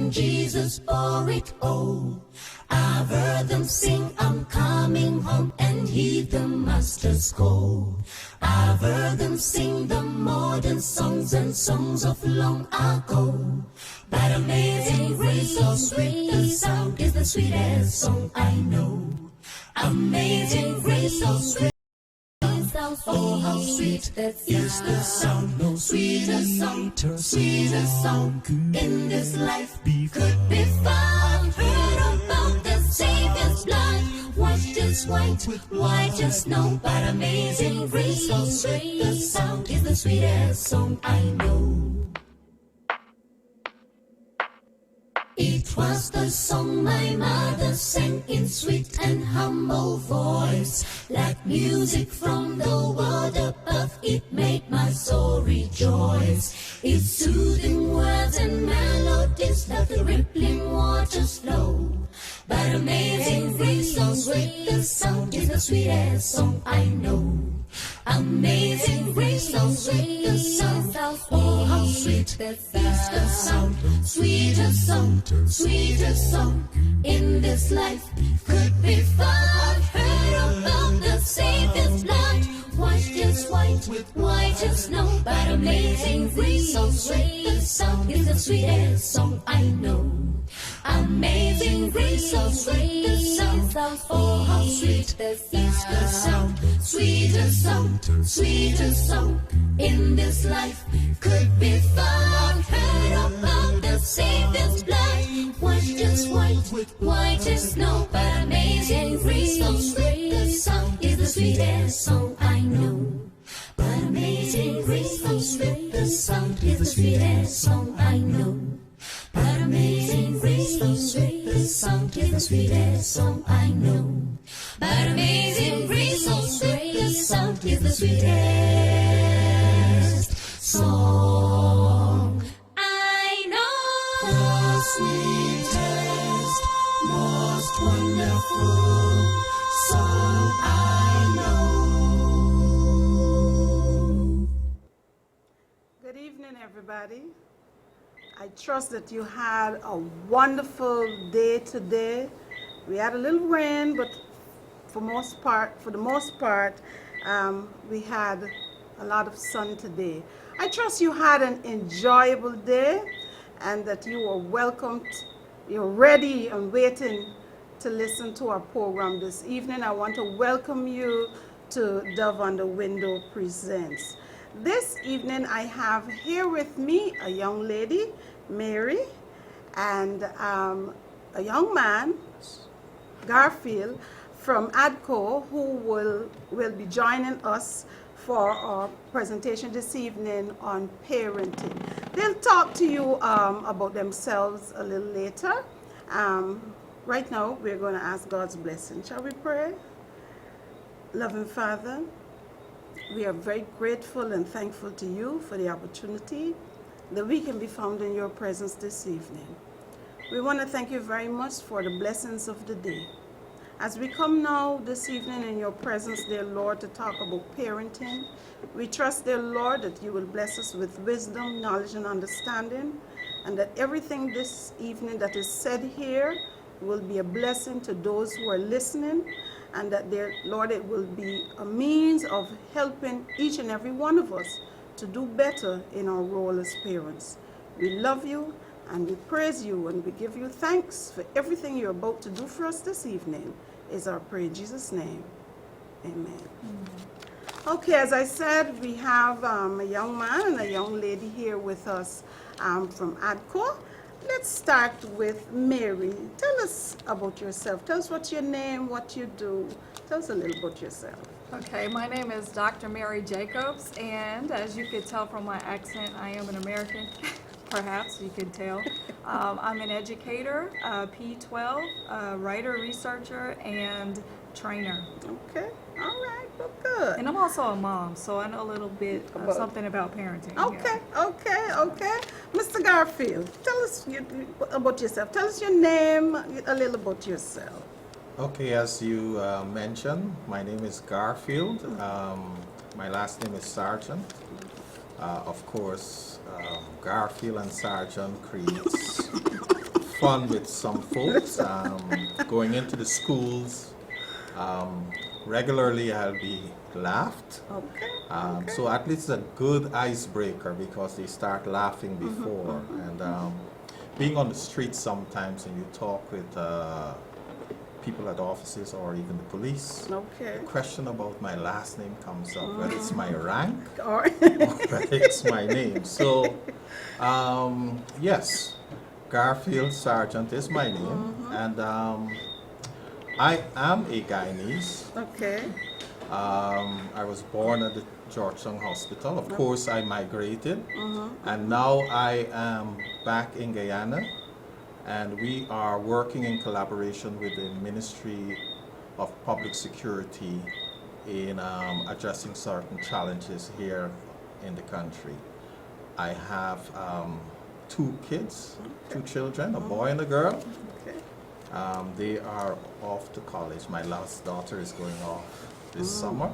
thank Jesus for it all. I've heard them sing, I'm coming home, and heed the master's call. I've heard them sing the modern songs and songs of long ago. But amazing grace, so sweet the sound, is the sweetest song I know. Amazing grace, so sweet. Oh, how sweet that is the sound. No sweeter song, sweeter song in this life could be found. Heard about the Savior's blood, washed as white as snow. But amazing grace, so sweet the sound, is the sweetest song I know. It was the song my mother sang in sweet and humble voice. Like music from the world above, it made my soul rejoice. Its soothing words and melodies like the rippling waters flow. But amazing grace, so sweet the sound, is the sweetest song I know. Amazing grace, so sweet the sound. Oh, how sweet that is the sound. Sweetest song in this life could be found. Heard about the Savior's blood, washed as white as snow. But amazing grace, so sweet the sound, is the sweetest song I know. Amazing grace, so sweet the sound. Oh, how sweet that is the sound. Sweetest song in this life could be found. Heard about the Savior's blood, washed as white as snow. But amazing grace, so sweet the sound, is the sweetest song I know. But amazing grace, so sweet the sound, is the sweetest song I know. But amazing grace, so sweet the sound, is the sweetest song I know. But amazing grace, so sweet the sound, is the sweetest song I know. The sweetest, most wonderful song I know. Good evening, everybody. I trust that you had a wonderful day today. We had a little rain, but for the most part, we had a lot of sun today. I trust you had an enjoyable day and that you were welcomed. You're ready and waiting to listen to our program this evening. I want to welcome you to Dove on the Window Presents. This evening I have here with me a young lady, Mary, and a young man, Garfield, from ADCO, who will be joining us for our presentation this evening on parenting. They'll talk to you about themselves a little later. Right now, we're going to ask God's blessing. Shall we pray? Loving Father, we are very grateful and thankful to you for the opportunity that we can be found in your presence this evening. We want to thank you very much for the blessings of the day. As we come now this evening in your presence, dear Lord, to talk about parenting, we trust, dear Lord, that you will bless us with wisdom, knowledge, and understanding, and that everything this evening that is said here will be a blessing to those who are listening, and that, dear Lord, it will be a means of helping each and every one of us to do better in our role as parents. We love you and we praise you and we give you thanks for everything you're about to do for us this evening, is our prayer in Jesus' name. Amen. Okay, as I said, we have a young man and a young lady here with us from ADCO. Let's start with Mary. Tell us about yourself. Tell us what's your name, what you do. Tell us a little about yourself. Okay, my name is Dr. Mary Jacobs, and as you could tell from my accent, I am an American. Perhaps you could tell. I'm an educator, P12, writer, researcher, and trainer. Okay, all right, well, good. And I'm also a mom, so I know a little bit something about parenting. Okay, okay. Mr. Garfield, tell us about yourself. Tell us your name, a little about yourself. Okay, as you mentioned, my name is Garfield. My last name is Sargent. Of course, Garfield and Sargent creates fun with some folks, going into the schools. Regularly, I'll be laughed. Okay. So at least a good icebreaker because they start laughing before. And being on the street sometimes and you talk with people at offices or even the police, Okay. the question about my last name comes up, whether it's my rank All or right. whether it's my name. So, yes, Garfield Sargent is my name. And I am a Guyanese. Okay. I was born at the Georgetown Hospital. Of course, I migrated, and now I am back in Guyana, and we are working in collaboration with the Ministry of Public Security in addressing certain challenges here in the country. I have two kids, two children, a boy and a girl. Okay. They are off to college. My last daughter is going off this summer.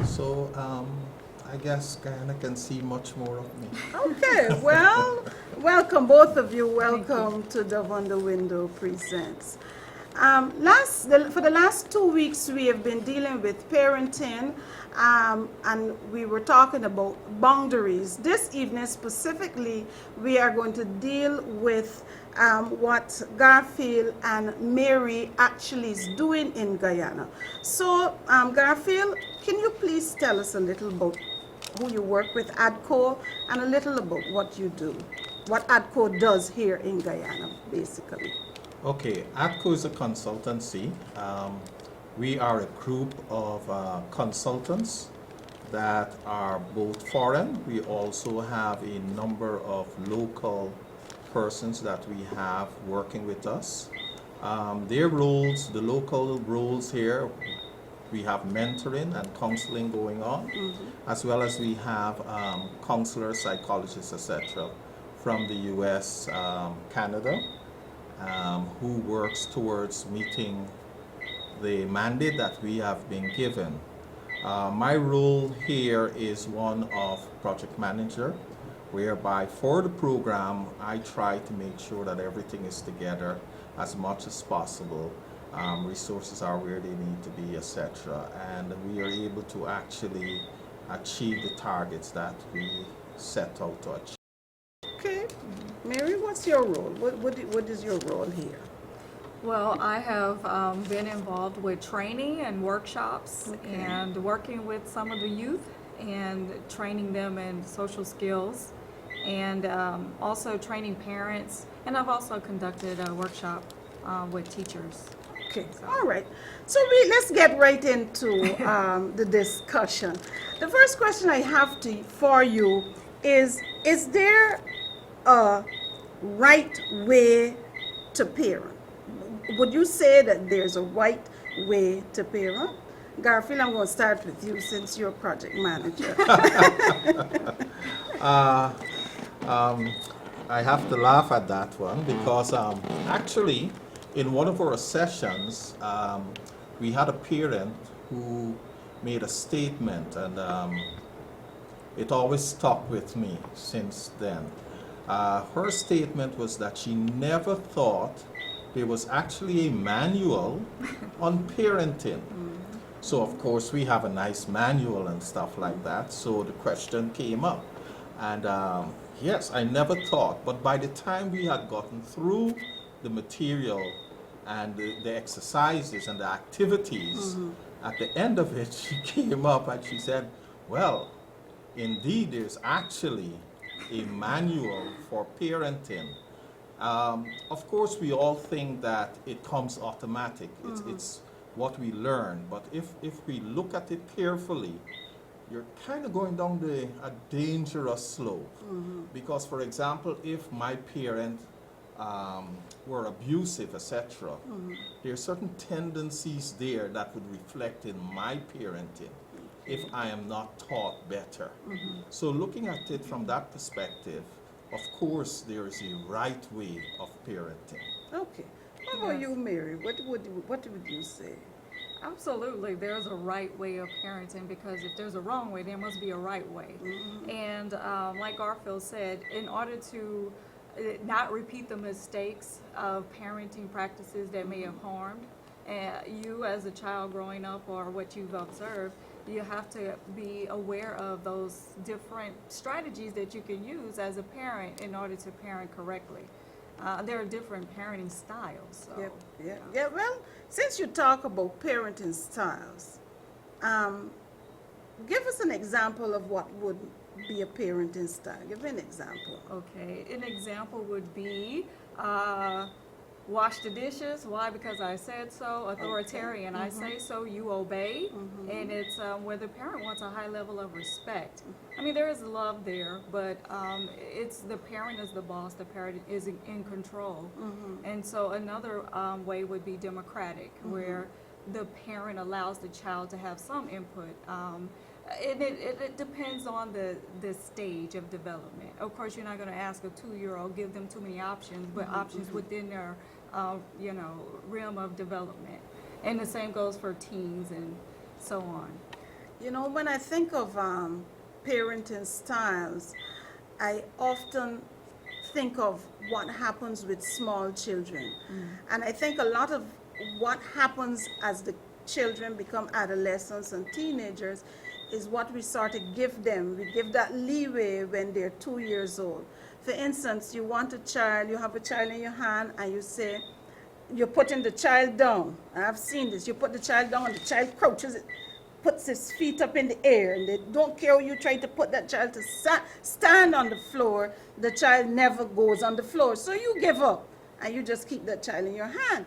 So I guess Guyana can see much more of me. Okay, well, welcome, both of you. Welcome to Dove on the Window Presents. For the last 2 weeks, we have been dealing with parenting, and we were talking about boundaries. This evening, specifically, we are going to deal with what Garfield and Mary actually is doing in Guyana. So, Garfield, can you please tell us a little about who you work with, ADCO, and a little about what you do, what ADCO does here in Guyana, basically. Okay, ATCO is a consultancy. We are a group of consultants that are both foreign. We also have a number of local persons that we have working with us. Their roles, the local roles here, we have mentoring and counseling going on, as well as we have counselors, psychologists, etc. from the US, Canada, who works towards meeting the mandate that we have been given. My role here is one of project manager, whereby for the program I try to make sure that everything is together as much as possible. Resources are where they need to be, etc. And we are able to actually achieve the targets that we set out to achieve. Okay, Mary, what's your role? What is your role here? Well, I have been involved with training and workshops and working with some of the youth and training them in social skills and also training parents. And I've also conducted a workshop with teachers. Okay, all right. So let's get right into the discussion. The first question I have for you is there a right way to parent? Would you say that there's a right way to parent? Garfield, I'm going to start with you since you're project manager. I have to laugh at that one because actually in one of our sessions we had a parent who made a statement, and it always stuck with me since then. Her statement was that she never thought there was actually a manual on parenting. So of course we have a nice manual and stuff like that. So the question came up, and yes, I never thought, but by the time we had gotten through the material and the exercises and the activities, at the end of it she came up and she said, well, indeed there's actually a manual for parenting. Of course, we all think that it comes automatic. It's what we learn. But if we look at it carefully, you're kind of going down a dangerous slope. Because, for example, if my parent were abusive, etc., there are certain tendencies there that would reflect in my parenting if I am not taught better. So looking at it from that perspective, of course, there is a right way of parenting. Okay. How about you, Mary? What would you say? Absolutely, there's a right way of parenting, because if there's a wrong way, there must be a right way. And like Garfield said, in order to not repeat the mistakes of parenting practices that may have harmed you as a child growing up or what you've observed. You have to be aware of those different strategies that you can use as a parent in order to parent correctly. There are different parenting styles. So, Yep, yeah. Well, since you talk about parenting styles, give us an example of what would be a parenting style. Give me an example. Okay, an example would be wash the dishes. Why? Because I said so. Authoritarian. I say so, you obey. And it's where the parent wants a high level of respect. I mean, there is love there, but it's the parent is the boss, the parent is in control. And so another way would be democratic, where the parent allows the child to have some input. And it depends on the stage of development. Of course, you're not going to ask a 2-year-old, give them too many options, but options within their, realm of development. And the same goes for teens and so on. You know, when I think of parenting styles, I often think of what happens with small children. And I think a lot of what happens as the children become adolescents and teenagers is what we sort of give them. We give that leeway when they're 2 years old. For instance, you want a child, you have a child in your hand, and you say, you're putting the child down. I've seen this. You put the child down, and the child crouches, puts his feet up in the air, and they don't care how you try to put that child to stand on the floor, the child never goes on the floor. So you give up, and you just keep that child in your hand.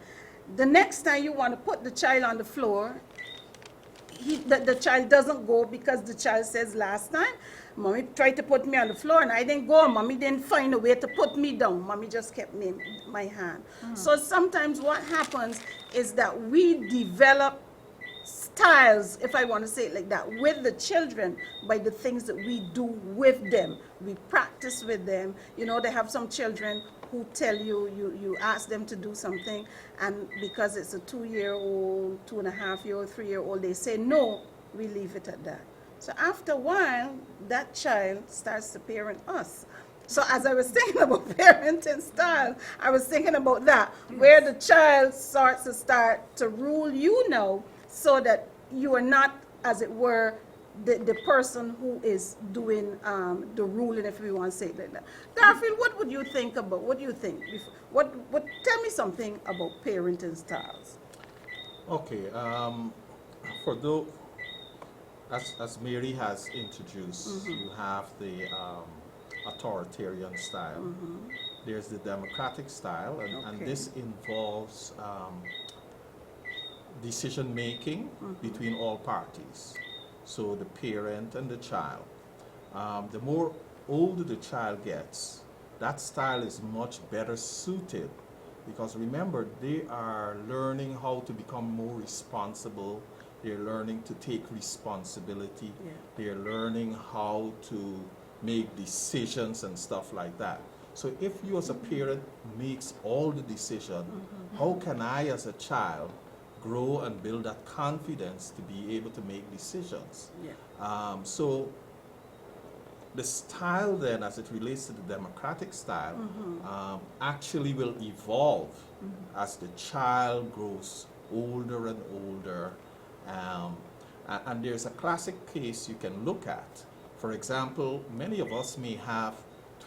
The next time you want to put the child on the floor, the child doesn't go because the child says, last time, Mommy tried to put me on the floor and I didn't go. Mommy didn't find a way to put me down. Mommy just kept me in my hand. So sometimes what happens is that we develop styles, if I want to say it like that, with the children by the things that we do with them. We practice with them. You know, they have some children who tell you ask them to do something, and because it's a 2-year-old, 2.5-year-old, 3-year-old, they say no, we leave it at that. So after a while, that child starts to parent us. So as I was thinking about parenting style, I was thinking about that, where the child starts to rule you now, so that you are not, as it were, the person who is doing the ruling, if we want to say it like that. Garfield, what would you think about? What do you think? Tell me something about parenting styles. Okay, for those, as Mary has introduced, you have the authoritarian style. There's the democratic style, and this involves decision making between all parties. So the parent and the child. The more older the child gets, that style is much better suited, because remember, they are learning how to become more responsible. They're learning to take responsibility. They're learning how to make decisions and stuff like that. So if you as a parent makes all the decision, how can I as a child grow and build that confidence to be able to make decisions? So the style then, as it relates to the democratic style, actually will evolve as the child grows older and older. And there's a classic case you can look at. For example, many of us may have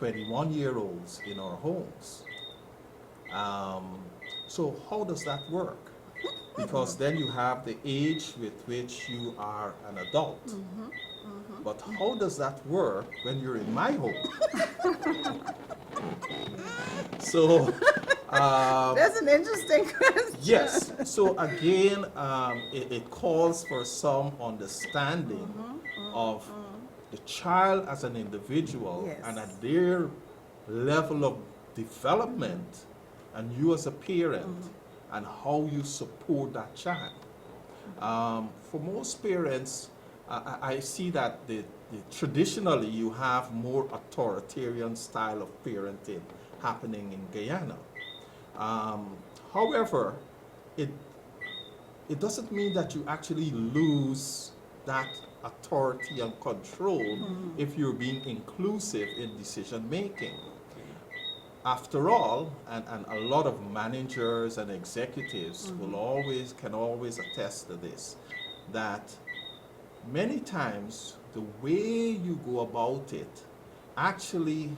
21-year-olds in our homes. So how does that work? Because then you have the age with which you are an adult. But how does that work when you're in my home? So That's an interesting question. yes. So again, it calls for some understanding of the child as an individual and at their level of development, and you as a parent, and how you support that child. For most parents, I see that traditionally you have more authoritarian style of parenting happening in Guyana. However, it doesn't mean that you actually lose that authority and control if you're being inclusive in decision making. after all, and a lot of managers and executives can always attest to this, that many times the way you go about it actually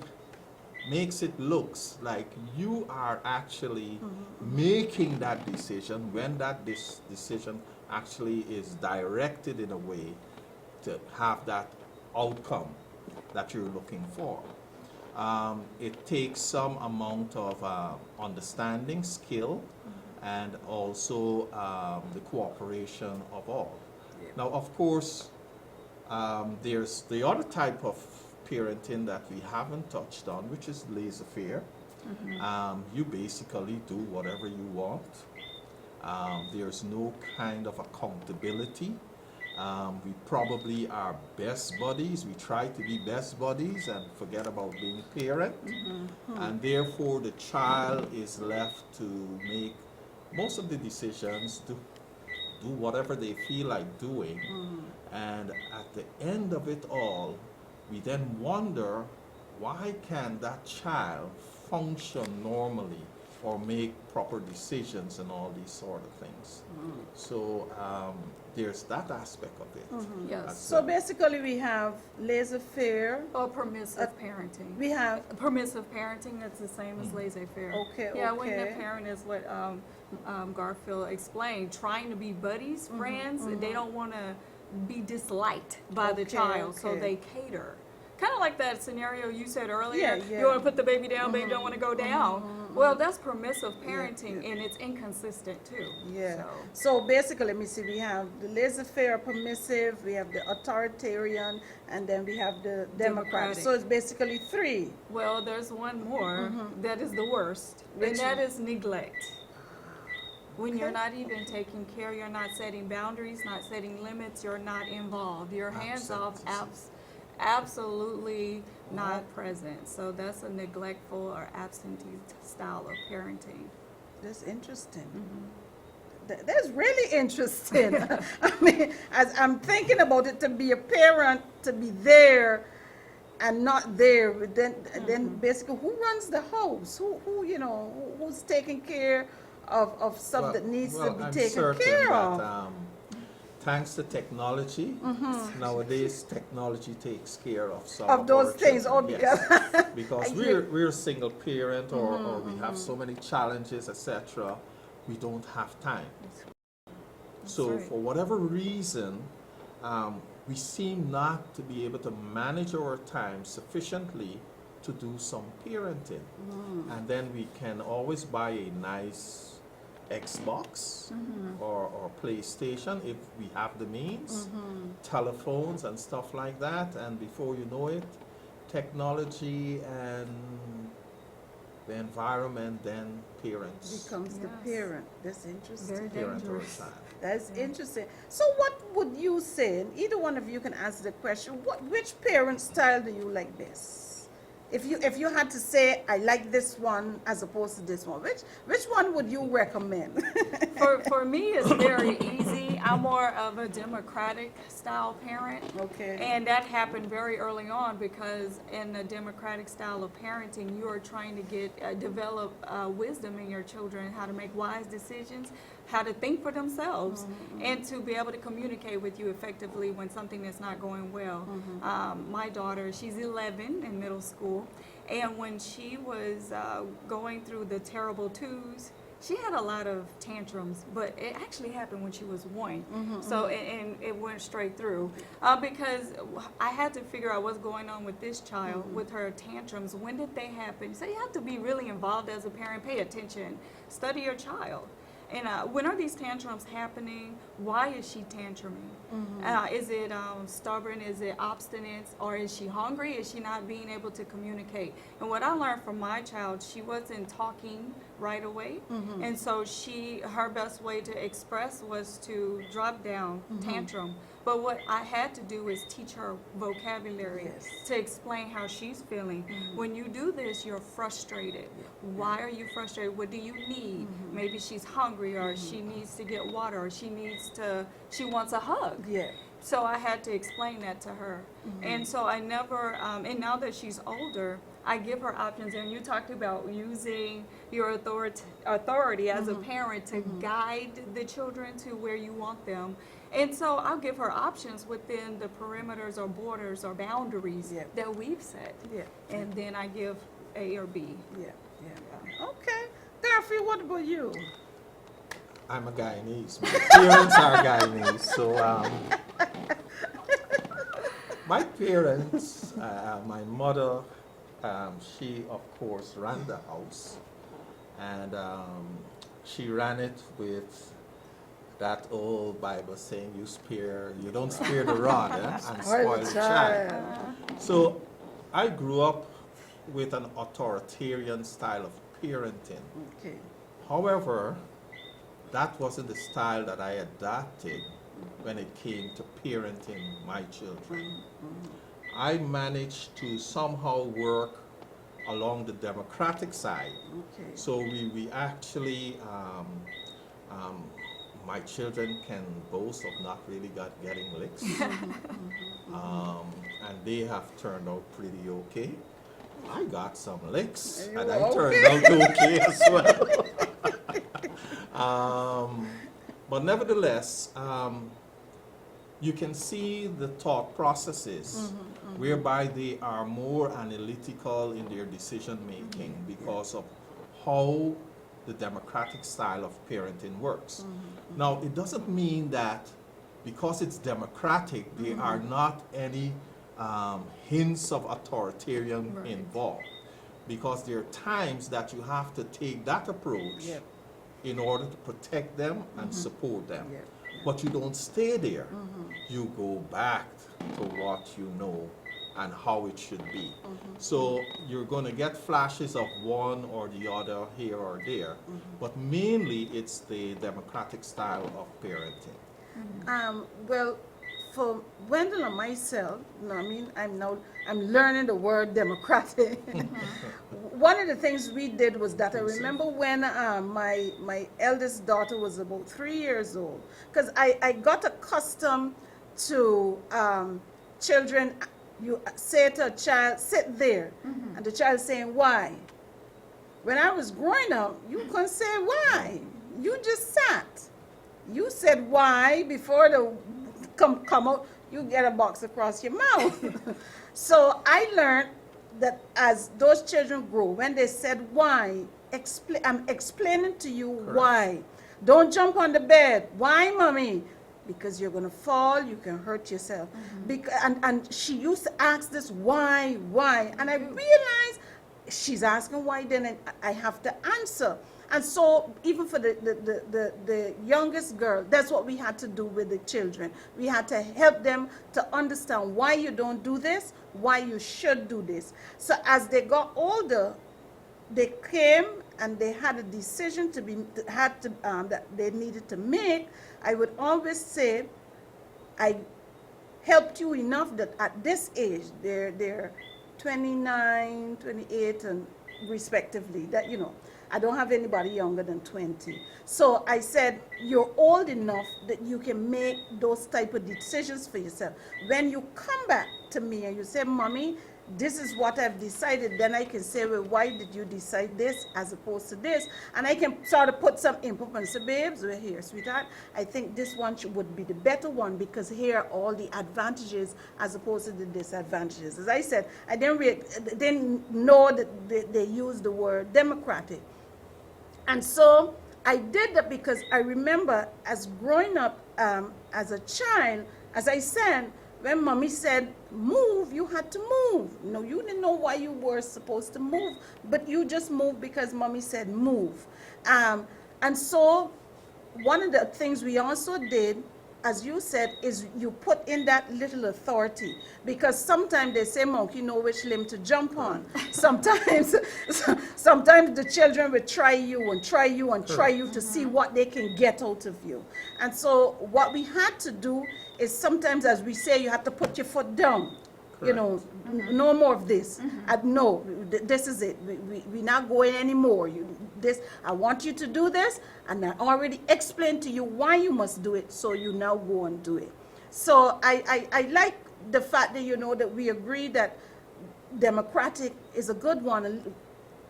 makes it looks like you are actually making that decision when that decision actually is directed in a way to have that outcome that you're looking for. It takes some amount of understanding, skill, and also the cooperation of all. Now, of course, there's the other type of parenting that we haven't touched on, which is laissez-faire. You basically do whatever you want. There's no kind of accountability. We probably are best buddies. We try to be best buddies and forget about being parent. And therefore, the child is left to make most of the decisions, to do whatever they feel like doing. And at the end of it all, we then wonder, why can that child function normally or make proper decisions and all these sort of things? So there's that aspect of it. Yes. So basically, we have laissez-faire. Or permissive parenting. We have Permissive parenting, that's the same as laissez-faire. Okay, Yeah, when the okay. parent is what Garfield explained, trying to be buddies, friends, they don't want to be disliked by the Okay, child, so okay. they cater. Kind of like that scenario you said earlier. Yeah, yeah. You want to put the baby down, baby don't want to go down. Well, that's permissive parenting, and it's inconsistent too. Yeah. So, So basically, let me see. We have the laissez-faire, permissive. We have the authoritarian, and then we have the Democrat. Democratic. So it's basically three. well, there's one more that is the worst, Which and that one? is neglect. When you're not even taking care, you're not setting boundaries, not setting limits, you're not involved. You're hands off, absolutely not present. So that's a neglectful or absentee style of parenting. That's interesting. That's really interesting. I mean, as I'm thinking about it, to be a parent, to be there and not there, but then basically, who runs the house? Who you know, who's taking care of stuff that needs to be I'm taken certain care that, of? thanks to technology, nowadays technology takes care of some Of those our things children, altogether. yes. Because I we're a single parent, or we have so many challenges, etc. We don't have time. So right. for whatever reason, we seem not to be able to manage our time sufficiently to do some parenting. And then we can always buy a nice Xbox or PlayStation if we have the means, telephones and stuff like that, and before you know it, technology and the environment then parents Becomes the Yes. parent. That's interesting. Very parent our dangerous. child. That's interesting. So, what would you say? And either one of you can answer the question. Which parent style do you like best? If you had to say, I like this one as opposed to this one, which one would you recommend? For me, it's very easy. I'm more of a democratic style parent. Okay. And that happened very early on because in the democratic style of parenting, you are trying to develop wisdom in your children, how to make wise decisions, how to think for themselves, and to be able to communicate with you effectively when something is not going well. My daughter, she's 11 in middle school, and when she was going through the terrible twos, she had a lot of tantrums, but it actually happened when she was 1. So, and it went straight through because I had to figure out what's going on with this child, with her tantrums. When did they happen? So you have to be really involved as a parent, pay attention, study your child. And when are these tantrums happening? Why is she tantruming? Is it stubborn? Is it obstinate? Or is she hungry? Is she not being able to communicate? And what I learned from my child, she wasn't talking right away. And so her best way to express was to drop down, tantrum. But what I had to do is teach her vocabulary to explain how she's feeling. When you do this, you're frustrated. Why are you frustrated? What do you need? Maybe she's hungry, or she needs to get water, or she wants a hug. Yeah. So I had to explain that to her. And so I never, and now that she's older, I give her options. And you talked about using your authority as a parent to guide the children to where you want them. And so I'll give her options within the perimeters or borders or boundaries Yeah. that we've set. Yeah. And then I give A or B. Yeah, yeah. Okay. Garfield, what about you? I'm a Guyanese. My parents are Guyanese, so my parents, my mother, she of course ran the house, and she ran it with that old Bible saying, "You don't spare the rod and spoil the child." So I grew up with an authoritarian style of parenting. Okay. However, that wasn't the style that I adopted when it came to parenting my children. I managed to somehow work along the democratic side. Okay. So we actually, my children can boast of not really getting licks. And they have turned out pretty okay. I got some licks, You and were I turned out okay as well. But nevertheless, you can see the thought processes whereby they are more analytical in their decision making because of how the democratic style of parenting works. Now, it doesn't mean that because it's democratic, there are not any hints of authoritarian Right. involved, because there are times that you have to take that approach Yep. in order to protect them and support them. Yep. But you don't stay there. You go back to what you know and how it should be. So you're going to get flashes of one or the other here or there, but mainly it's the democratic style of parenting. Well, for Wendell and myself, I'm learning the word democratic. One of the things we did was that I remember when my eldest daughter was about 3 years old, because I got accustomed to children, you say to a child, sit there, and the child saying, why? When I was growing up, you couldn't say why. You just sat. You said why before the come out, you get a box across your mouth. So I learned that as those children grow, when they said why, I'm explaining to you why. Don't jump on the bed. Why, mommy? Because you're going to fall, you can hurt yourself. And she used to ask this why? And I realized she's asking why, then I have to answer. And so even for the youngest girl, that's what we had to do with the children. We had to help them to understand why you don't do this, why you should do this. So as they got older, they came and they had a decision that they needed to make. I would always say, I helped you enough that at this age, they're 29, 28, and respectively, that, I don't have anybody younger than 20. So I said, you're old enough that you can make those type of decisions for yourself. When you come back to me and you say, mommy, this is what I've decided, then I can say, well, why did you decide this as opposed to this? And I can sort of put some input and say, babes, we're here, sweetheart. I think this one would be the better one because here are all the advantages as opposed to the disadvantages. As I said, I didn't know that they used the word democratic. And so I did that because I remember as growing up as a child, as I said, when mommy said move, you had to move. No, you didn't know why you were supposed to move, but you just moved because mommy said move. And so one of the things we also did, as you said, is you put in that little authority, because sometimes they say monkey know which limb to jump on. Sometimes the children will try you to see what they can get out of you. And so what we had to do is sometimes, as we say, you have to put your foot down. No more of this. No, this is it. We're not going anymore. I want you to do this, and I already explained to you why you must do it, so you now go and do it. So I like the fact that, you know, that we agree that democratic is a good one,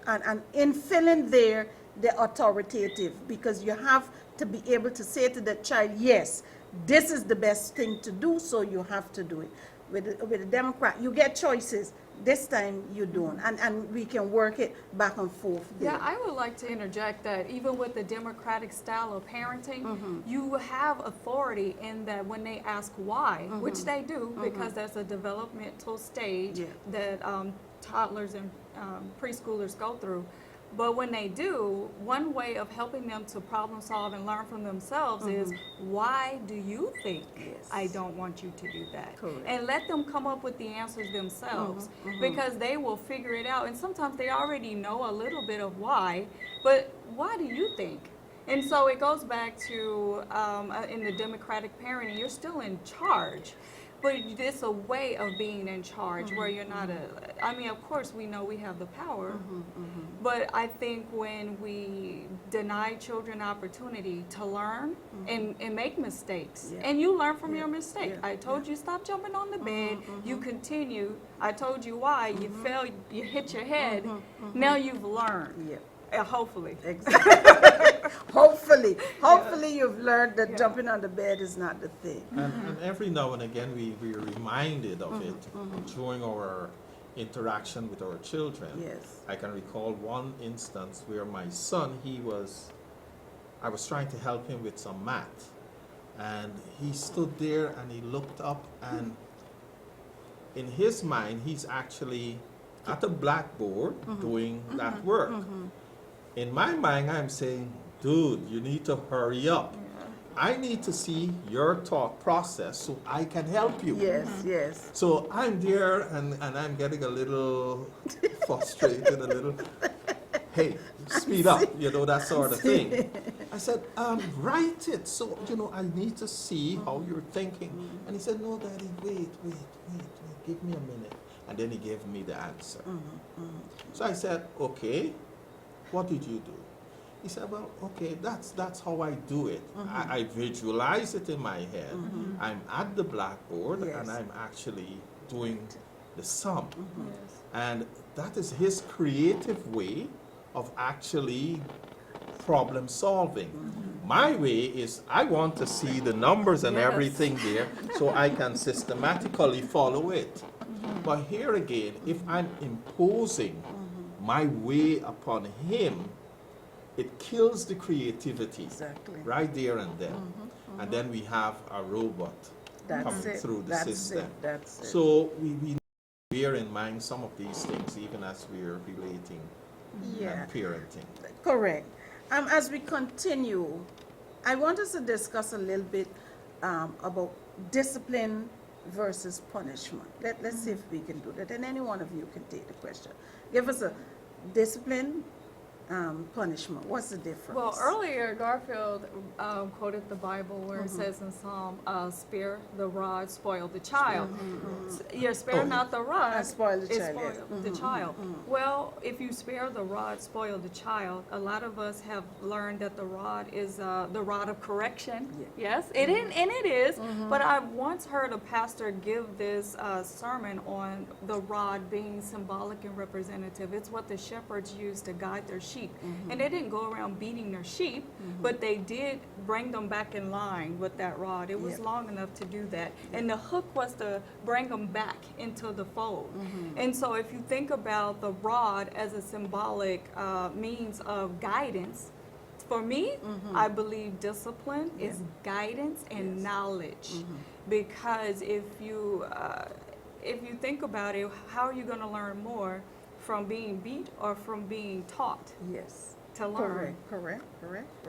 and in filling there, the authoritative, because you have to be able to say to the child, yes, this is the best thing to do, so you have to do it. With a Democrat, you get choices. This time you don't, and we can work it back and forth there. Yeah, I would like to interject that even with the democratic style of parenting, Mm-hmm. you have authority in that when they ask why, which they do because there's a developmental stage Yeah. that toddlers and preschoolers go through. But when they do, one way of helping them to problem solve and learn from themselves is, why do you think Yes. I don't want you to do that? Correct. And let them come up with the answers themselves because they will figure it out. And sometimes they already know a little bit of why, but why do you think? And so it goes back to in the democratic parenting, you're still in charge. But it's a way of being in charge where you're not I mean, of course, we know we have the power, but I think when we deny children opportunity to learn and make mistakes, Yeah. and you learn from your mistake. Yeah. I told you stop jumping on the bed, you continue. I told you why, you fell, you hit your head. Now you've learned, Yeah. hopefully. Exactly. Hopefully you've learned that jumping on the bed is not the thing. And every now and again, we are reminded of it during our interaction with our children. Yes. I can recall one instance where my son, I was trying to help him with some math. And he stood there and he looked up, and in his mind, he's actually at the blackboard doing that work. In my mind, I'm saying, dude, you need to hurry up. I need to see your thought process so I can help you. Yes, yes. So I'm there and I'm getting a little frustrated, a little, hey, speed up, you know, that sort of thing. I said, write it. So, you know, I need to see how you're thinking. And he said, no, Daddy, wait, give me a minute. And then he gave me the answer. So I said, okay, what did you do? He said, well, okay, that's how I do it. I visualize it in my head. I'm at the blackboard Yes. and I'm actually doing the sum. Yes. And that is his creative way of actually problem solving. My way is I want to see the numbers and Yes. everything there so I can systematically follow it. But here again, if I'm imposing my way upon him, it kills the creativity Exactly. right there and then. And then we have a robot That's coming it. through the That's system. it. That's it. So we bear in mind some of these things even as we're relating Yeah. and parenting. Correct. As we continue, I want us to discuss a little bit about discipline versus punishment. Let's see if we can do that. And any one of you can take the question. Give us a discipline, punishment. What's the difference? Well, earlier Garfield quoted the Bible where it says in Psalm, spare the rod, spoil the child. Yeah, spare Oh. not the rod, And spoil the it child, yes. spoil the child. Well, if you spare the rod, spoil the child, a lot of us have learned that the rod is the rod of correction. Yeah. Yes, it is, and it is. But I once heard a pastor give this sermon on the rod being symbolic and representative. It's what the shepherds used to guide their sheep. And they didn't go around beating their sheep, but they did bring them back in line with that rod. It was Yeah. long enough to do that. And the hook was to bring them back into the fold. And so if you think about the rod as a symbolic means of guidance, for me, I believe discipline is guidance and knowledge. Because if you think about it, how are you going to learn more from being beat or from being taught yes. to learn? Correct.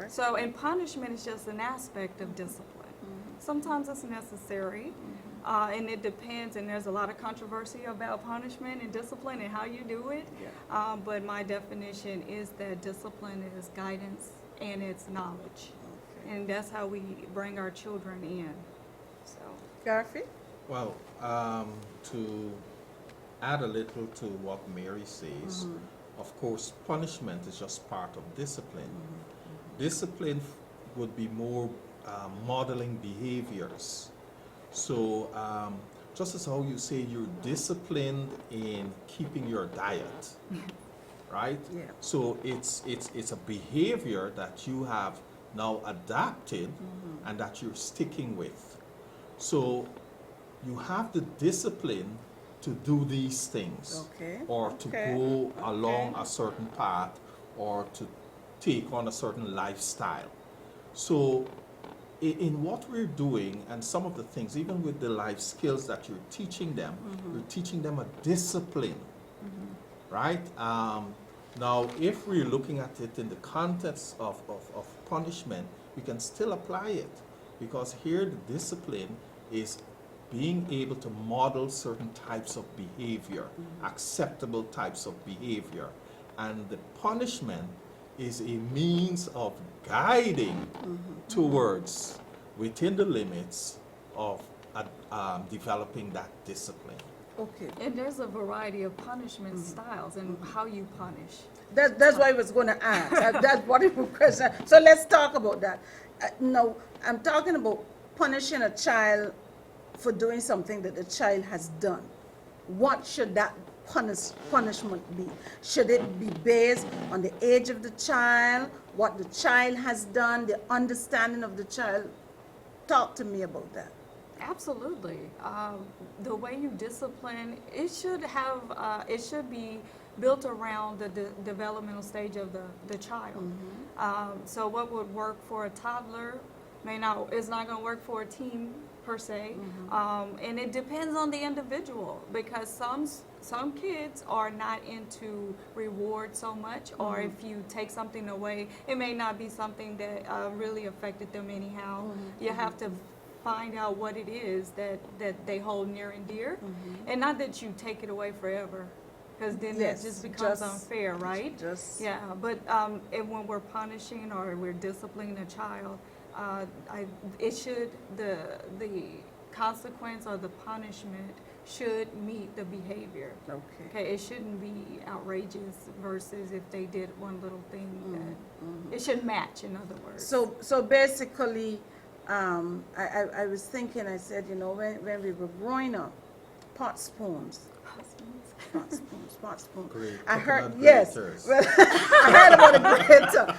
So, and punishment is just an aspect of discipline. Sometimes it's necessary, and it depends, and there's a lot of controversy about punishment and discipline and how you do it. Yeah. But my definition is that discipline is guidance and it's knowledge. Okay. And that's how we bring our children in. So, Garfield? Well, to add a little to what Mary says, of course, punishment is just part of discipline. Discipline would be more modeling behaviors. So just as how you say you're disciplined in keeping your diet, right? Yeah. So it's a behavior that you have now adapted and that you're sticking with. So you have the discipline to do these things, Okay, or to okay, go along okay. a certain path, or to take on a certain lifestyle. So in what we're doing and some of the things, even with the life skills that you're teaching them, you're teaching them a discipline, right? Now, if we're looking at it in the context of punishment, we can still apply it, because here the discipline is being able to model certain types of behavior, acceptable types of behavior. And the punishment is a means of guiding towards, within the limits of developing that discipline. Okay. And there's a variety of punishment styles and how you punish. That's what I was going to ask. That's what it was question. So let's talk about that. No, I'm talking about punishing a child for doing something that the child has done. What should that punishment be? Should it be based on the age of the child, what the child has done, the understanding of the child? Talk to me about that. Absolutely. The way you discipline, it should be built around the developmental stage of the child. So what would work for a toddler is not going to work for a teen per se, and it depends on the individual, because some kids are not into reward so much, or if you take something away, it may not be something that really affected them anyhow. You have to find out what it is that they hold near and dear, and not that you take it away forever, because then Yes, that just becomes just- unfair, right? Yeah, but and when we're punishing or we're disciplining a child, the consequence or the punishment should meet the behavior. Okay, it shouldn't be outrageous versus if they did one little thing that it should match. In other words. So basically, I was thinking, I said, you know, when we were growing up, pot spoons. Pot spoons. Great. I heard, Coconut yes. graters. Well, I heard about a grater.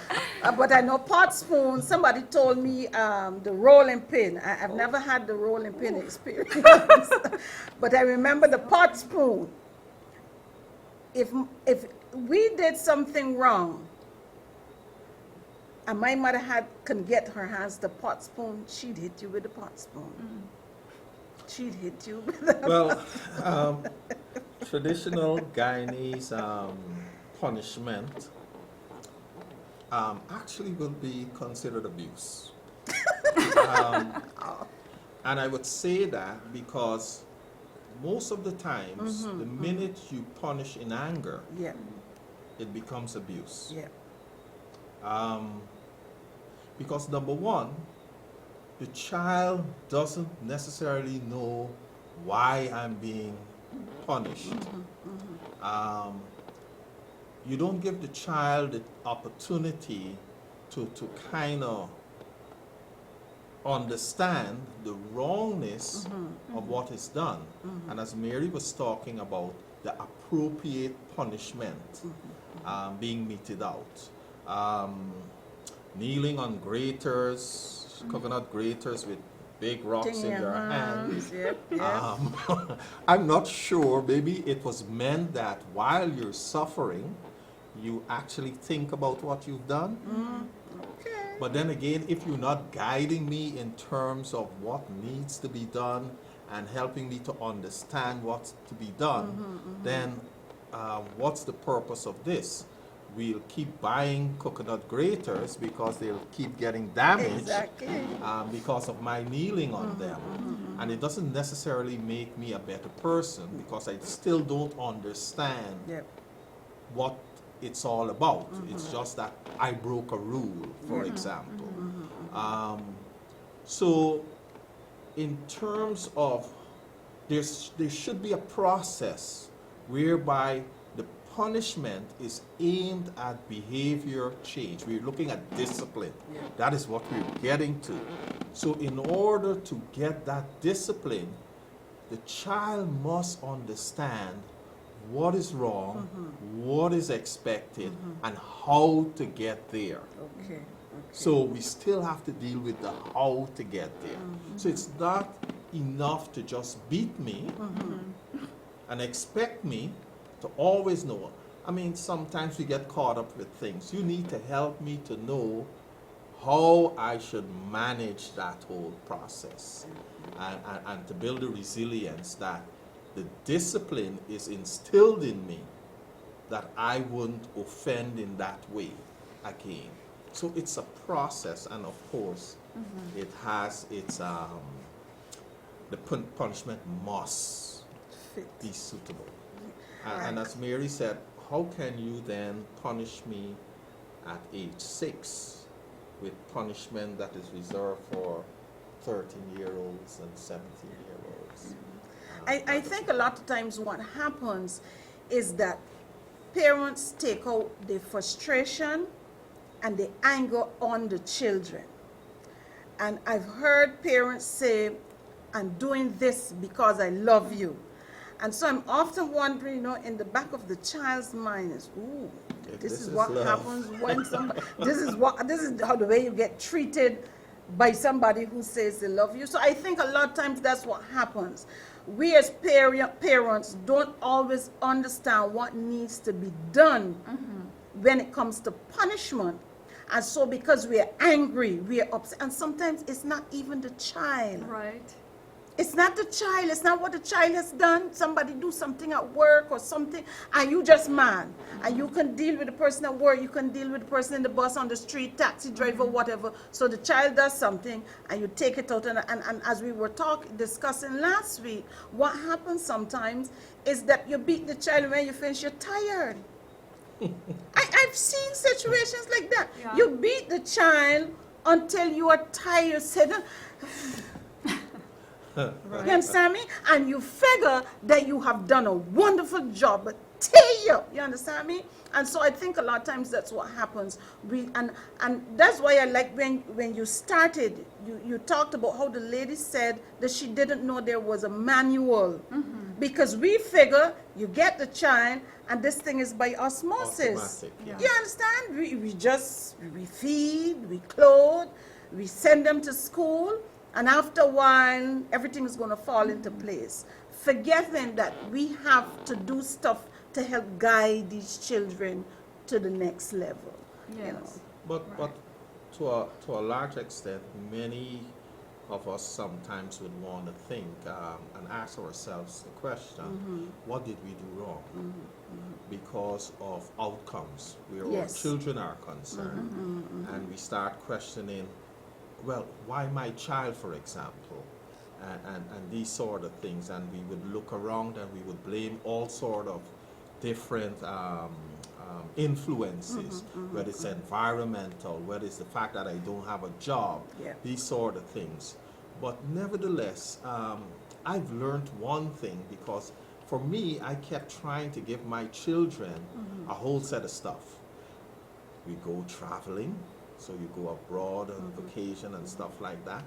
But I know pot spoons. Somebody told me the rolling pin. I've never had the rolling pin experience. But I remember the pot spoon. If we did something wrong, and my mother can get her hands the pot spoon, she'd hit you with the pot spoon. She'd hit you with the Well, traditional Guyanese punishment actually will be considered abuse. And I would say that because most of the times, the minute you punish in anger, Yeah, it becomes abuse. yeah. Because number one, the child doesn't necessarily know why I'm being punished. You don't give the child the opportunity to kind of understand the wrongness of what is done. And as Mary was talking about, the appropriate punishment being meted out. Kneeling on graters, coconut graters with big rocks Thing in their hands. Yep, yep. I'm not sure, maybe it was meant that while you're suffering, you actually think about what you've done. Okay. But then again, if you're not guiding me in terms of what needs to be done and helping me to understand what's to be done, then what's the purpose of this? We'll keep buying coconut graters because they'll keep getting damaged Exactly. because of my kneeling on them. And it doesn't necessarily make me a better person because I still don't understand Yep. what it's all about. It's just that I broke a rule, for example. So in terms of, there should be a process whereby the punishment is aimed at behavior change. We're looking at discipline. That is what we're getting to. So in order to get that discipline, the child must understand what is wrong, what is expected, and how to get there. Okay. So we still have to deal with the how to get there. So it's not enough to just beat me and expect me to always know. I mean, sometimes we get caught up with things. You need to help me to know how I should manage that whole process and to build a resilience that the discipline is instilled in me, that I wouldn't offend in that way again. So it's a process, and of course, it has its, the punishment must Fit. be suitable. And as Mary said, how can you then punish me at age 6 with punishment that is reserved for 13-year-olds and 17-year-olds? I think a lot of times what happens is that parents take out the frustration and the anger on the children. And I've heard parents say, I'm doing this because I love you. And so I'm often wondering, in the back of the child's mind is, ooh, this is what love. happens when somebody, this is how the way you get treated by somebody who says they love you. So I think a lot of times that's what happens. We as parents don't always understand what needs to be done when it comes to punishment. And so because we are angry, we are upset, and sometimes it's not even the child. Right. It's not the child. It's not what the child has done. Somebody do something at work or something, and you just mad. And you can deal with the person at work. You can deal with the person in the bus, on the street, taxi driver, whatever. So the child does something, and you take it out. And as we were discussing last week, what happens sometimes is that you beat the child, and when you finish, you're tired. I've seen situations like that. Yeah. You beat the child until you are tired. Said, Right. you understand me? And you figure that you have done a wonderful job, but tear you. You understand me? And so I think a lot of times that's what happens. And that's why I like when you started, you talked about how the lady said that she didn't know there was a manual. Because we figure you get the child and this thing is by osmosis. Automatic, yeah. You understand? We feed, we clothe, we send them to school. And after a while, everything is going to fall into place. Forgetting that we have to do stuff to help guide these children to the next level. Yes. But to a large extent, many of us sometimes would want to think and ask ourselves the question, what did we do wrong? Because of outcomes where Yes. our children are concerned. And we start questioning, well, why my child, for example? And these sort of things. And we would look around and we would blame all sort of different influences, whether it's environmental, whether it's the fact that I don't have a job, Yeah. these sort of things. But nevertheless, I've learned one thing, because for me, I kept trying to give my children a whole set of stuff. We go traveling, so you go abroad on vacation and stuff like that.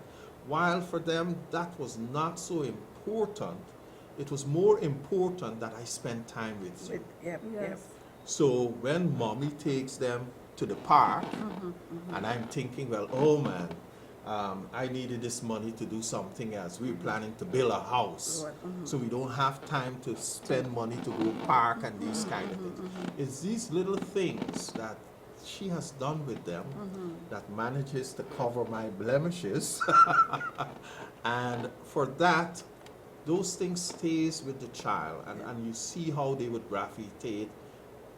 While for them, that was not so important. It was more important that I spend time with you. Yep. Yes. So when mommy takes them to the park, and I'm thinking, well, oh man, I needed this money to do something else. We were planning to build a house. So we don't have time to spend money to go park and these kind of things. It's these little things that she has done with them that manages to cover my blemishes. And for that, those things stays with the child, and you see how they would gravitate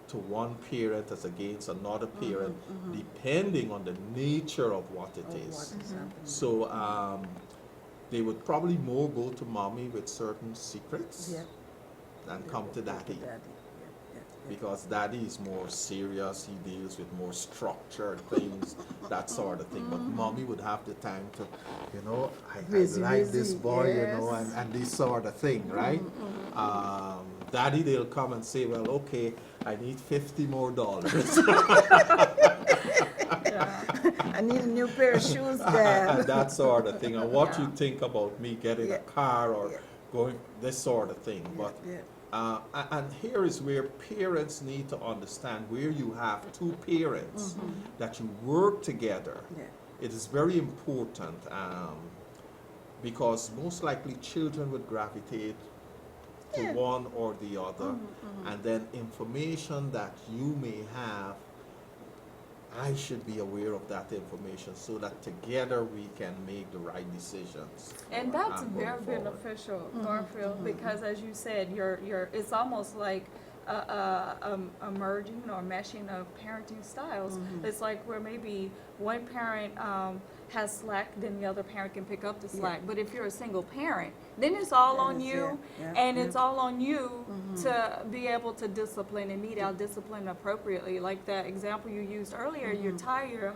to one parent as against another parent, depending on the nature of what it is. So they would probably more go to mommy with certain secrets than come to daddy. Because daddy is more serious, he deals with more structured things, that sort of thing. But mommy would have the time to, I like this boy, and this sort of thing, right? Daddy, they'll come and say, well, okay, I need $50 more. I need a new pair of shoes, and Dad. that sort of thing, and what you Yeah. think about me getting Yeah. a car or Yeah. going this sort of thing. But Yeah. and here is where parents need to understand where you have two parents that you work together. Yeah. It is very important because most likely children would gravitate to Yeah. one or the other, and then information that you may have, I should be aware of that information so that together we can make the right decisions. And that's going very forward. beneficial, Garfield, because as you said, it's almost like a merging or meshing of parenting styles. It's like where maybe one parent has slack, then the other parent can pick up the slack. But if you're a single parent, then it's all on Yes, you, yeah, and yeah. it's all on you to be able to discipline and mete out discipline appropriately. Like that example you used earlier, you're tired,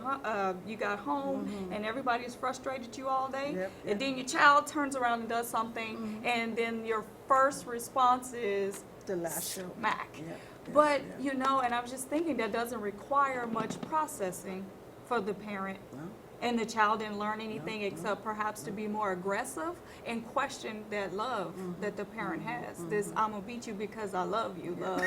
you got home, and everybody's frustrated you all day, Yep, and then your child turns around and does something, and then your first response is The last show. smack. Yeah, yeah, But, yeah. you know, and I was just thinking that doesn't require much processing for the parent. No. And the child didn't learn anything except perhaps to be more aggressive and question that love that the parent has. This, I'm gonna beat you because I love you, love.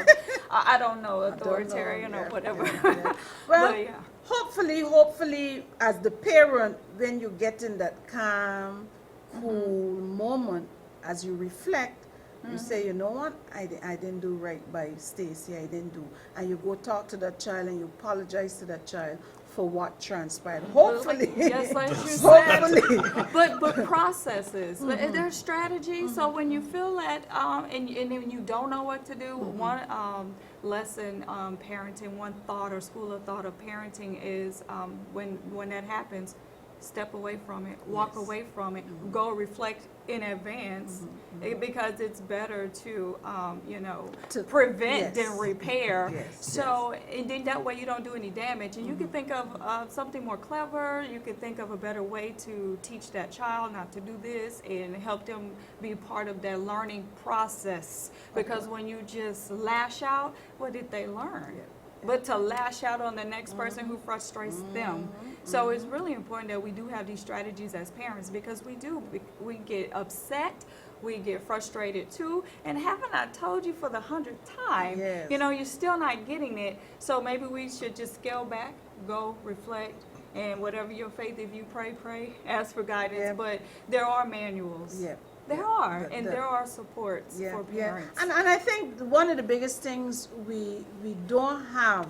I don't know, I don't know, authoritarian or yeah, whatever. yeah, yeah. Well, But, yeah. hopefully, as the parent, when you get in that calm, cool moment, as you reflect, you say, you know what, I didn't do right by Stacy, I didn't do. And you go talk to that child and you apologize to that child for what transpired. Hopefully. Just like you said. Hopefully. But processes, there's strategies. So when you feel that, and then you don't know what to do, one lesson parenting, one thought or school of thought of parenting is when that happens, step away from it, walk Yes. away from it, go reflect in advance, because it's better to, To- prevent yes. than repair. Yes, So, and then that way you don't do any damage. And you can think of something more clever. You can think of a better way to teach that child not to do this and help them be part of their learning process. Because when you just lash out, what did they learn? But to lash out on the next person who frustrates them. So it's really important that we do have these strategies as parents, because we get upset, we get frustrated too, and haven't I told you for the 100th time? Yes. You know, you're still not getting it. So maybe we should just scale back, go reflect, and whatever your faith, if you pray, ask for guidance. Yeah. But there are manuals. Yeah. There Yeah. are, The- and the- there are supports for parents. And I think one of the biggest things we don't have,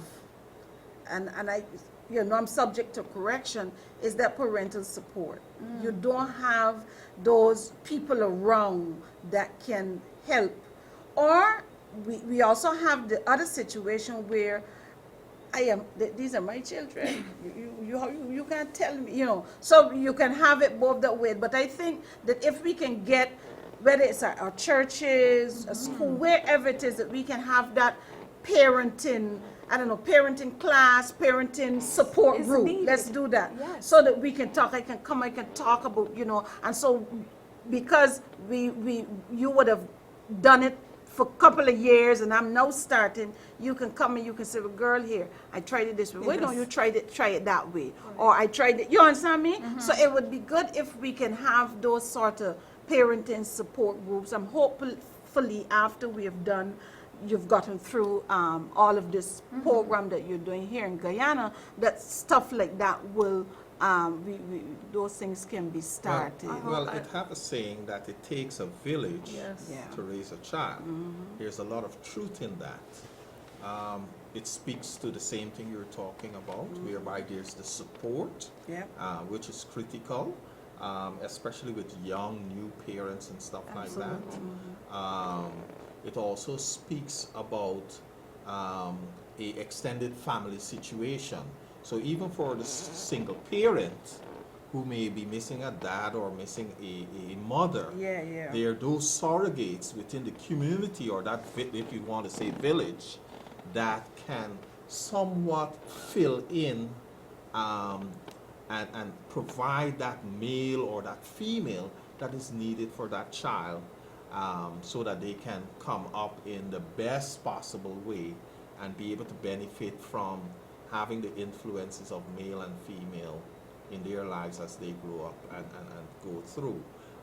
and I, you know, I'm subject to correction, is that parental support. You don't have those people around that can help. Or we also have the other situation where these are my children. You can't tell me, you know. So you can have it both that way. But I think that if we can get, whether it's our churches, a school, wherever it is, that we can have that parenting, I don't know, parenting class, parenting support It's group. needed. Let's do that. Yes. So that we can talk, I can talk about, you know, and so because you would have done it for a couple of years and I'm now starting, you can come and you can say, well, girl, here, I tried it this way. Why don't you try it that way? Or I tried it, you understand me? So it would be good if we can have those sort of parenting support groups. I'm hopefully after we have done, you've gotten through all of this program that you're doing here in Guyana, that stuff like that will, those things can be started. Well, it have a saying that it takes a village Yes. Yeah. to raise a child. There's a lot of truth in that. It speaks to the same thing you're talking about, whereby there's the support, Yeah. which is critical, especially with young, new parents and stuff like that. It also speaks about a extended family situation. So even for the single parent who may be missing a dad or missing a mother, Yeah, yeah. there are those surrogates within the community, or that, if you want to say village, that can somewhat fill in and provide that male or that female that is needed for that child, so that they can come up in the best possible way and be able to benefit from having the influences of male and female in their lives as they grow up and go through.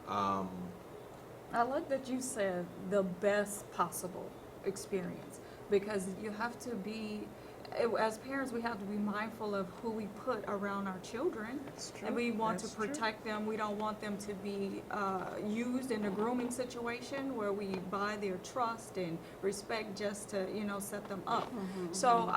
I like that you said the best possible experience, because you have to be, as parents, we have to be mindful of who we put around our children. That's true. And we want to That's true. protect them. We don't want them to be used in a grooming situation where we buy their trust and respect just to, set them up. So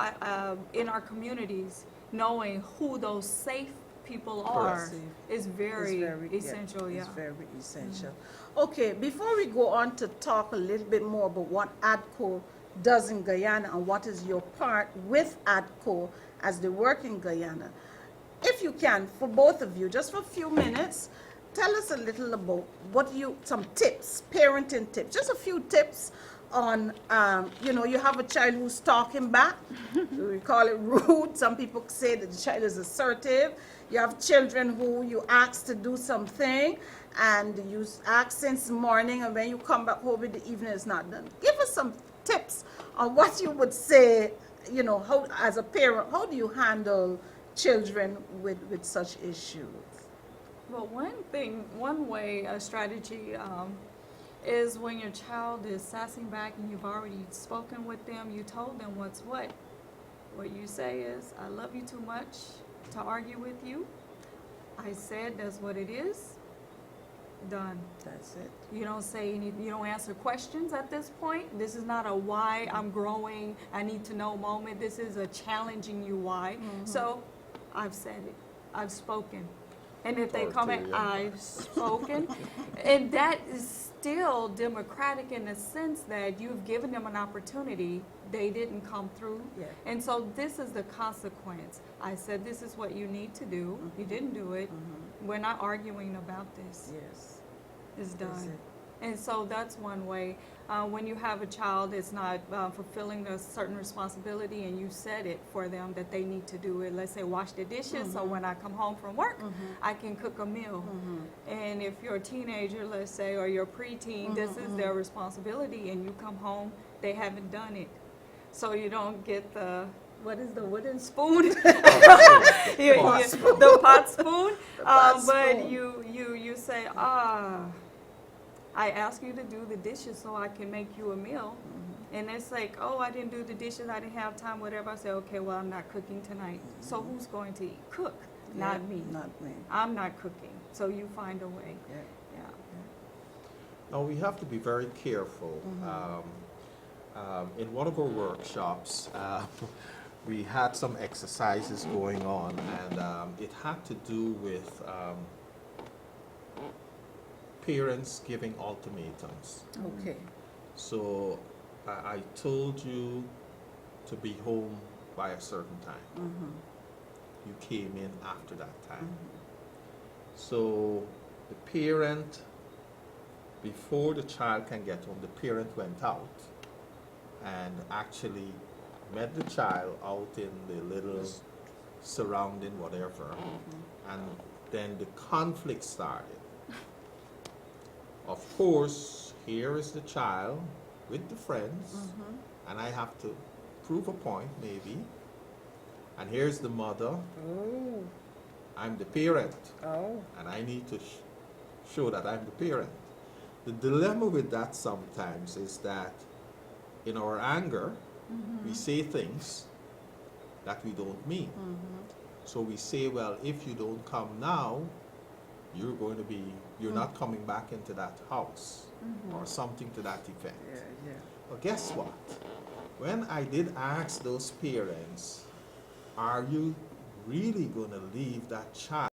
in our communities, knowing who those safe people are Correct. is very, It's essential. It's Yeah. very essential. Okay, before we go on to talk a little bit more about what ADCO does in Guyana and what is your part with ADCO as they work in Guyana, if you can, for both of you, just for a few minutes, tell us a little about some tips, parenting tips, just a few tips on, you have a child who's talking back, we call it rude, some people say that the child is assertive, you have children who you ask to do something, and you ask since the morning, and when you come back home in the evening, it's not done. Give us some tips on what you would say, how, as a parent, how do you handle children with such issues? Well, one way, a strategy is when your child is sassing back and you've already spoken with them, you told them what's what. What you say is, I love you too much to argue with you. I said that's what it is. Done. That's it. You don't say any, you don't answer questions at this point. This is not a why I'm growing, I need to know moment. This is a challenging you why. So I've said it. I've spoken. And if they come in, I've spoken. And that is still democratic in the sense that you've given them an opportunity. They didn't come through. Yeah. And so this is the consequence. I said this is what you need to do. You didn't do it. We're not arguing about this. Yes. It's That's done. it. And so that's one way. When you have a child that's not fulfilling a certain responsibility and you set it for them that they need to do it, let's say wash the dishes, so when I come home from work, I can cook a meal. And if you're a teenager, let's say, or you're a preteen, this is their responsibility, and you come home, they haven't done it. So you don't get what is the wooden spoon? The pot spoon. pot But spoon. you say, I ask you to do the dishes so I can make you a meal. And it's like, oh, I didn't do the dishes, I didn't have time, whatever. I say, okay, well, I'm not cooking tonight. So who's going to eat? Cook, not me. Not me. I'm not cooking. So you find a way. Yeah. Yeah. Now, we have to be very careful. In one of our workshops, we had some exercises going on, and it had to do with parents giving ultimatums. Okay. So I told you to be home by a certain time. You came in after that time. So the parent, before the child can get home, the parent went out and actually met the child out in the little surrounding whatever, and then the conflict started. Of course, here is the child with the friends, and I have to prove a point maybe, and here's the mother. Oh. I'm the parent, Oh. and I need to show that I'm the parent. The dilemma with that sometimes is that in our anger, we say things that we don't mean. So we say, well, if you don't come now, you're not coming back into that house, or something to that effect. Yeah, yeah. But guess what? When I did ask those parents, are you really going to leave that child